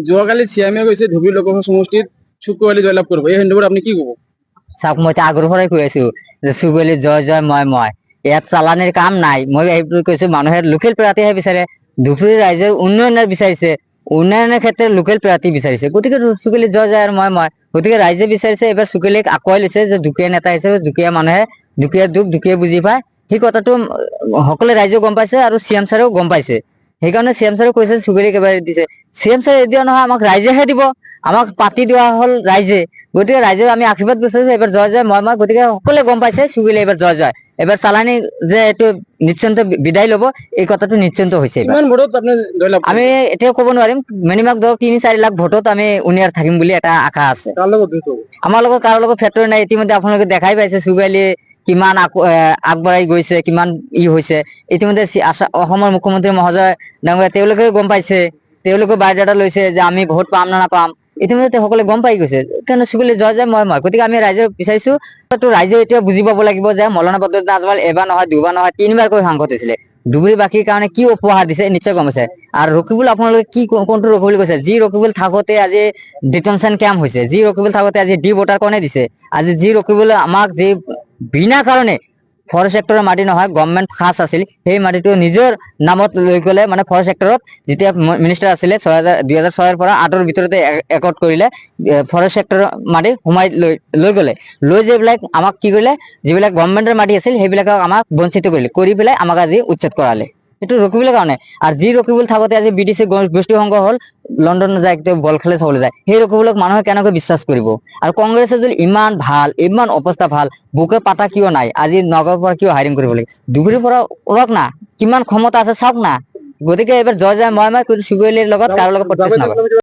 যোৱাকালি চিএমে কৈছে ধুবুৰী লোকসভা সমষ্টিত চুকুৱালি জয়লাভ কৰিব, এই সন্দৰ্ভত আপুনি কি ক'ব? চাওক, মই আগৰ পৰাই কৈ আছো যে চুকুৱালি জয় জয় মই ইয়াত চালানিৰ কাম নাই। মই এইবোৰ কৈছো, মানুহে লোকেল প্ৰাৰ্থীহে বিচাৰে। ধুবুৰী ৰাইজৰ উন্নয়নৰ বিচাৰিছে, উন্নয়নৰ ক্ষেত্ৰত লোকেল প্ৰাৰ্থী বিচাৰিছে। গতিকে চুকুৱালি জয় জয় আৰু মই গতিকে ৰাইজে বিচাৰিছে। এইবাৰ চুকুৱালিক আঁকোৱাই লৈছে যে দুখীয়া নেতা হিচাপে দুখীয়া মানুহে দুখীয়া দুখ দুখীয়া বুজি পায়। সেই কথাটো সকলো ৰাইজেও গম পাইছে আৰু চিএম ছাৰেও গম পাইছে। সেইকাৰণে চিএম ছাৰে কৈছে চুকুৱালিক এবাৰ দিছে। চিএম ছাৰে এতিয়া নহয়, আমাক ৰাইজেহে দিব, আমাক পাতি দিয়া হ'ল ৰাইজে। গতিকে ৰাইজে আমি আশীৰ্বাদ বিচাৰিছো এবাৰ জয় জয় মই গতিকে সকলোৱে গম পাইছে চুকুৱালি এবাৰ জয় জয়। এবাৰ চালানি যে এইটো নিশ্চিন্ত বিদায় লব, এই কথাটো নিশ্চিন্ত হৈছে। কিমান ভোটত আপুনি জয়লাভ কৰিব? আমি এতিয়া ক'ব নোৱাৰিম, মিনিমাম ধৰক ৩-৪ লাখ ভোটত আমি উনিয়াৰ থাকিম বুলি এটা আশা আছে। কাৰ লগত যুঁজ হ'ব? আমাৰ লগত কাৰো লগত ফেক্টৰী নাই। ইতিমধ্যে আপোনালোকে দেখাই পাইছে চুকুৱালি কিমান আগবাঢ়ি গৈছে, কিমান হৈছে। ইতিমধ্যে অসমৰ মুখ্যমন্ত্ৰী মহোদয় ডাঙৰীয়া তেওঁলোকেও গম পাইছে, তেওঁলোকে বায়'ডাটা লৈছে যে আমি ভোট পাম নে নাপাম। ইতিমধ্যে সকলোৱে গম পাই গৈছে। কাৰণ চুকুৱালি জয় জয় মই গতিকে আমি ৰাইজে বিচাৰিছো, ৰাইজে এতিয়া বুজি পাব লাগিব যে মৌলানা বদৰুদ্দিন আজমল এবাৰ নহয়, দুবাৰ নহয়, 3বাৰকৈ সাংসদ হৈছিলে। ধুবুৰীবাসীৰ কাৰণে কি উপহাৰ দিছে নিশ্চয় গম পাইছে। আৰু ৰকিবুল আপোনালোকে কি কোনটো ৰকিবুল কৈছে? যি ৰকিবুল থাকোতে আজি ডিটেনশ্যন কেম্প হৈছে, যি ৰকিবুল থাকোতে আজি ডি ভোটাৰ কোনে দিছে, আজি যি ৰকিবুল আমাক যি বিনা কাৰণে ফৰেষ্ট ছেক্টৰৰ মাটি নহয়, গভৰ্ণমেণ্ট খাছ আছিল, সেই মাটিটো নিজৰ নামত লৈ গ'লে, মানে ফৰেষ্ট ছেক্টৰত যেতিয়া মিনিষ্টাৰ আছিলে 2006 পৰা 8ৰ ভিতৰতে একৰ্ড কৰিলে, ফৰেষ্ট ছেক্টৰৰ মাটি সোমাই লৈ গ'লে, লৈ যিবিলাক আমাক কি কৰিলে, যিবিলাক গভৰ্ণমেণ্টৰ মাটি আছিল সেইবিলাকক আমাক বঞ্চিত কৰিলে, কৰি পেলাই আমাক আজি উচ্ছেদ কৰালে। এইটো ৰকিবুলৰ কাৰণে। আৰু যি ৰকিবুল থাকোতে আজি BDC গোষ্ঠী সংঘ হ'ল, লণ্ডন যায়, বল খেল চাবলৈ যায়, সেই ৰকিবুলক মানুহে কেনেকৈ বিশ্বাস কৰিব? আৰু কংগ্ৰেছে যদি ইমান ভাল, ইমান অৱস্থা ভাল, বুকে পাতা কিয় নাই? আজি নগৰৰ পৰা কিয় হায়াৰিং কৰিব লাগে? ধুবুৰীৰ পৰা ওলাওক না, কিমান ক্ষমতা আছে চাওক না। গতিকে এইবাৰ জয় জয় মই চুকুৱালিৰ লগত কাৰো লগত